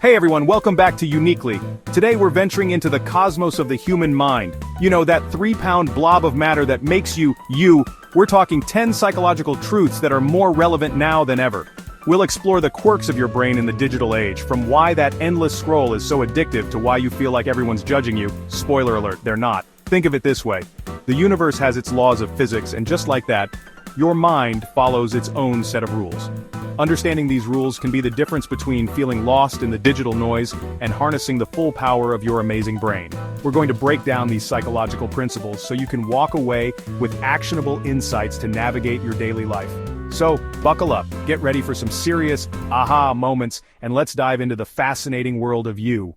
Hey everyone, welcome back to Uniquely. Today we're venturing into the cosmos of the human mind. You know, that 3-pound blob of matter that makes you, you. We're talking 10 psychological truths that are more relevant now than ever. We'll explore the quirks of your brain in the digital age, from why that endless scroll is so addictive to why you feel like everyone's judging you. Spoiler alert, they're not. Think of it this way. The universe has its laws of physics, and just like that, your mind follows its own set of rules. Understanding these rules can be the difference between feeling lost in the digital noise and harnessing the full power of your amazing brain. We're going to break down these psychological principles so you can walk away with actionable insights to navigate your daily life. So, buckle up, get ready for some serious aha moments, and let's dive into the fascinating world of you.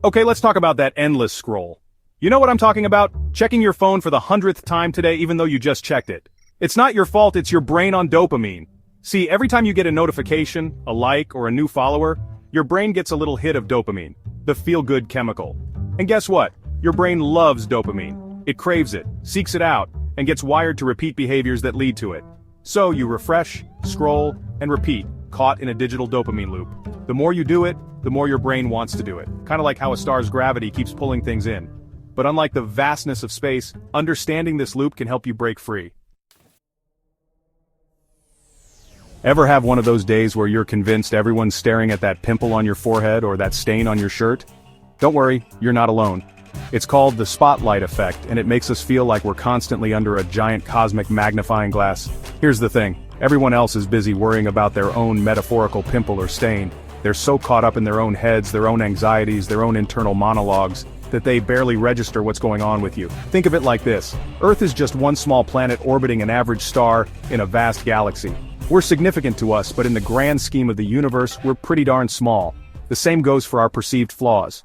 Okay, let's talk about that endless scroll. You know what I'm talking about? Checking your phone for the 100th time today even though you just checked it. It's not your fault, it's your brain on dopamine. See, every time you get a notification, a like, or a new follower, your brain gets a little hit of dopamine, the feel-good chemical. And guess what? Your brain loves dopamine. It craves it, seeks it out, and gets wired to repeat behaviors that lead to it. So you refresh, scroll, and repeat, caught in a digital dopamine loop. The more you do it, the more your brain wants to do it. Kind of like how a star's gravity keeps pulling things in. But unlike the vastness of space, understanding this loop can help you break free. Ever have one of those days where you're convinced everyone's staring at that pimple on your forehead or that stain on your shirt? Don't worry, you're not alone. It's called the spotlight effect, and it makes us feel like we're constantly under a giant cosmic magnifying glass. Here's the thing, everyone else is busy worrying about their own metaphorical pimple or stain. They're so caught up in their own heads, their own anxieties, their own internal monologues, that they barely register what's going on with you. Think of it like this. Earth is just one small planet orbiting an average star in a vast galaxy. We're significant to us, but in the grand scheme of the universe, we're pretty darn small. The same goes for our perceived flaws.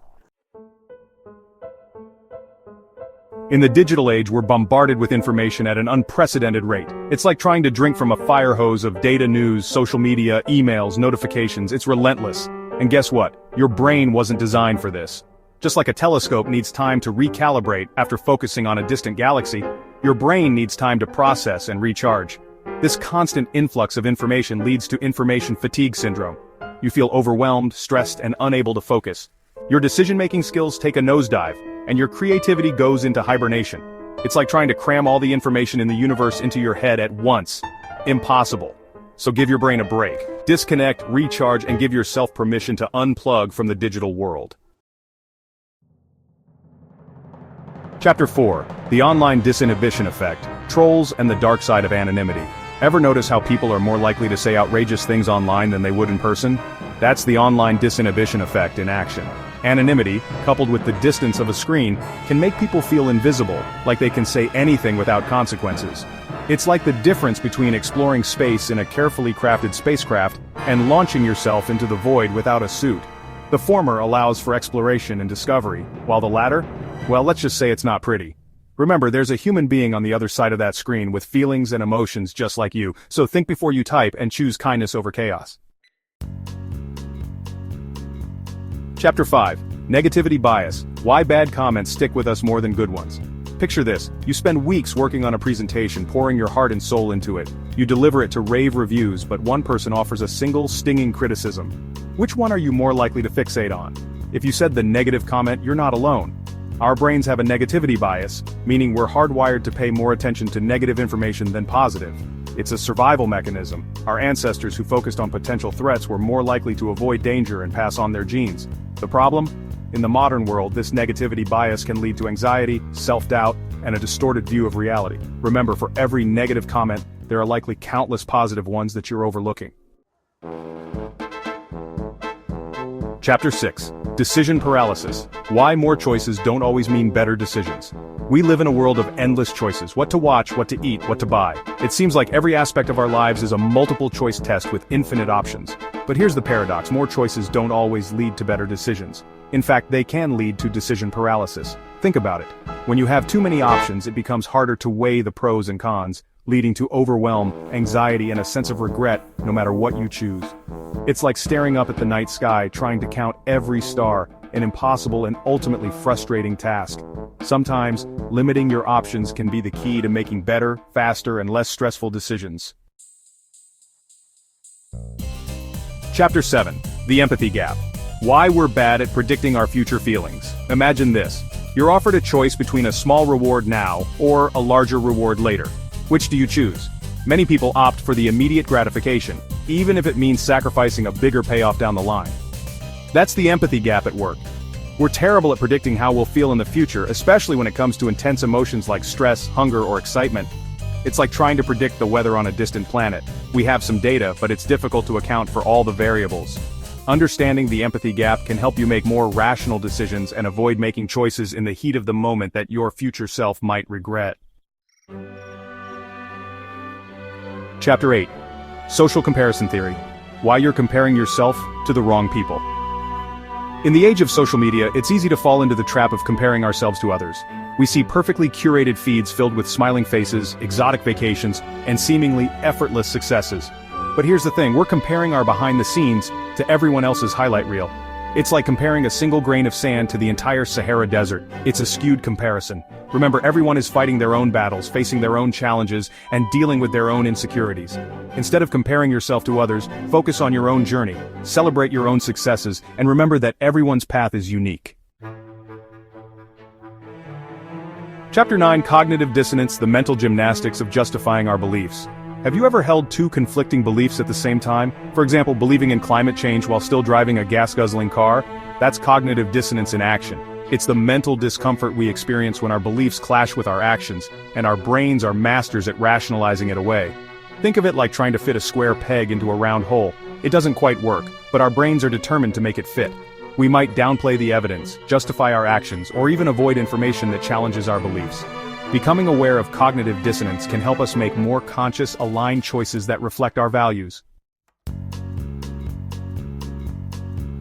In the digital age, we're bombarded with information at an unprecedented rate. It's like trying to drink from a fire hose of data, news, social media, emails, notifications. It's relentless. And guess what? Your brain wasn't designed for this. Just like a telescope needs time to recalibrate after focusing on a distant galaxy, your brain needs time to process and recharge. This constant influx of information leads to information fatigue syndrome. You feel overwhelmed, stressed, and unable to focus. Your decision-making skills take a nosedive, and your creativity goes into hibernation. It's like trying to cram all the information in the universe into your head at once. Impossible. So give your brain a break. Disconnect, recharge, and give yourself permission to unplug from the digital world. Chapter 4. The Online Disinhibition Effect, Trolls and the Dark Side of Anonymity. Ever notice how people are more likely to say outrageous things online than they would in person? That's the online disinhibition effect in action. Anonymity, coupled with the distance of a screen, can make people feel invisible, like they can say anything without consequences. It's like the difference between exploring space in a carefully crafted spacecraft and launching yourself into the void without a suit. The former allows for exploration and discovery, while the latter, well, let's just say it's not pretty. Remember, there's a human being on the other side of that screen with feelings and emotions just like you, so think before you type and choose kindness over chaos. Chapter 5. Negativity Bias, Why Bad Comments Stick With Us More Than Good Ones. Picture this, you spend weeks working on a presentation, pouring your heart and soul into it. You deliver it to rave reviews, but one person offers a single, stinging criticism. Which one are you more likely to fixate on? If you said the negative comment, you're not alone. Our brains have a negativity bias, meaning we're hardwired to pay more attention to negative information than positive. It's a survival mechanism. Our ancestors who focused on potential threats were more likely to avoid danger and pass on their genes. The problem? In the modern world, this negativity bias can lead to anxiety, self-doubt, and a distorted view of reality. Remember, for every negative comment, there are likely countless positive ones that you're overlooking. Chapter 6. Decision Paralysis, Why More Choices Don't Always Mean Better Decisions. We live in a world of endless choices, what to watch, what to eat, what to buy. It seems like every aspect of our lives is a multiple-choice test with infinite options. But here's the paradox, more choices don't always lead to better decisions. In fact, they can lead to decision paralysis. Think about it. When you have too many options, it becomes harder to weigh the pros and cons, leading to overwhelm, anxiety, and a sense of regret no matter what you choose. It's like staring up at the night sky trying to count every star, an impossible and ultimately frustrating task. Sometimes, limiting your options can be the key to making better, faster, and less stressful decisions. Chapter 7. The Empathy Gap. Why we're bad at predicting our future feelings. Imagine this. You're offered a choice between a small reward now or a larger reward later. Which do you choose? Many people opt for the immediate gratification, even if it means sacrificing a bigger payoff down the line. That's the empathy gap at work. We're terrible at predicting how we'll feel in the future, especially when it comes to intense emotions like stress, hunger, or excitement. It's like trying to predict the weather on a distant planet. We have some data, but it's difficult to account for all the variables. Understanding the empathy gap can help you make more rational decisions and avoid making choices in the heat of the moment that your future self might regret. Chapter 8. Social Comparison Theory. Why you're comparing yourself to the wrong people. In the age of social media, it's easy to fall into the trap of comparing ourselves to others. We see perfectly curated feeds filled with smiling faces, exotic vacations, and seemingly effortless successes. But here's the thing, we're comparing our behind the scenes to everyone else's highlight reel. It's like comparing a single grain of sand to the entire Sahara Desert. It's a skewed comparison. Remember, everyone is fighting their own battles, facing their own challenges, and dealing with their own insecurities. Instead of comparing yourself to others, focus on your own journey, celebrate your own successes, and remember that everyone's path is unique. Chapter 9. Cognitive Dissonance, the mental gymnastics of justifying our beliefs. Have you ever held two conflicting beliefs at the same time? For example, believing in climate change while still driving a gas-guzzling car? That's cognitive dissonance in action. It's the mental discomfort we experience when our beliefs clash with our actions, and our brains are masters at rationalizing it away. Think of it like trying to fit a square peg into a round hole. It doesn't quite work, but our brains are determined to make it fit. We might downplay the evidence, justify our actions, or even avoid information that challenges our beliefs. Becoming aware of cognitive dissonance can help us make more conscious, aligned choices that reflect our values.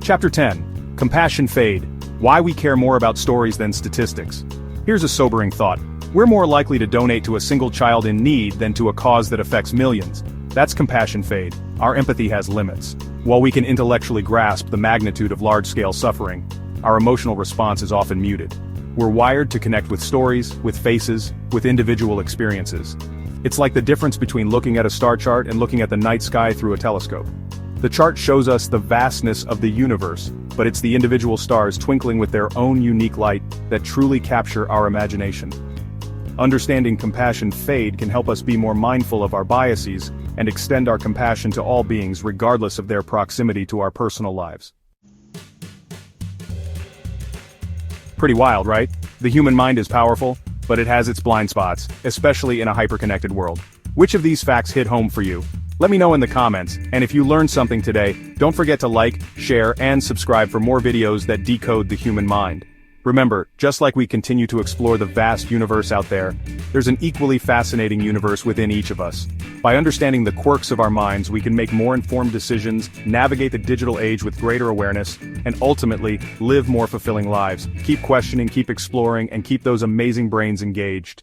Chapter 10. Compassion Fade. Why we care more about stories than statistics. Here's a sobering thought. We're more likely to donate to a single child in need than to a cause that affects millions. That's compassion fade. Our empathy has limits. While we can intellectually grasp the magnitude of large-scale suffering, our emotional response is often muted. We're wired to connect with stories, with faces, with individual experiences. It's like the difference between looking at a star chart and looking at the night sky through a telescope. The chart shows us the vastness of the universe, but it's the individual stars twinkling with their own unique light that truly capture our imagination. Understanding compassion fade can help us be more mindful of our biases and extend our compassion to all beings regardless of their proximity to our personal lives. Pretty wild, right? The human mind is powerful, but it has its blind spots, especially in a hyper-connected world. Which of these facts hit home for you? Let me know in the comments, and if you learned something today, don't forget to like, share, and subscribe for more videos that decode the human mind. Remember, just like we continue to explore the vast universe out there, there's an equally fascinating universe within each of us. By understanding the quirks of our minds, we can make more informed decisions, navigate the digital age with greater awareness, and ultimately, live more fulfilling lives. Keep questioning, keep exploring, and keep those amazing brains engaged.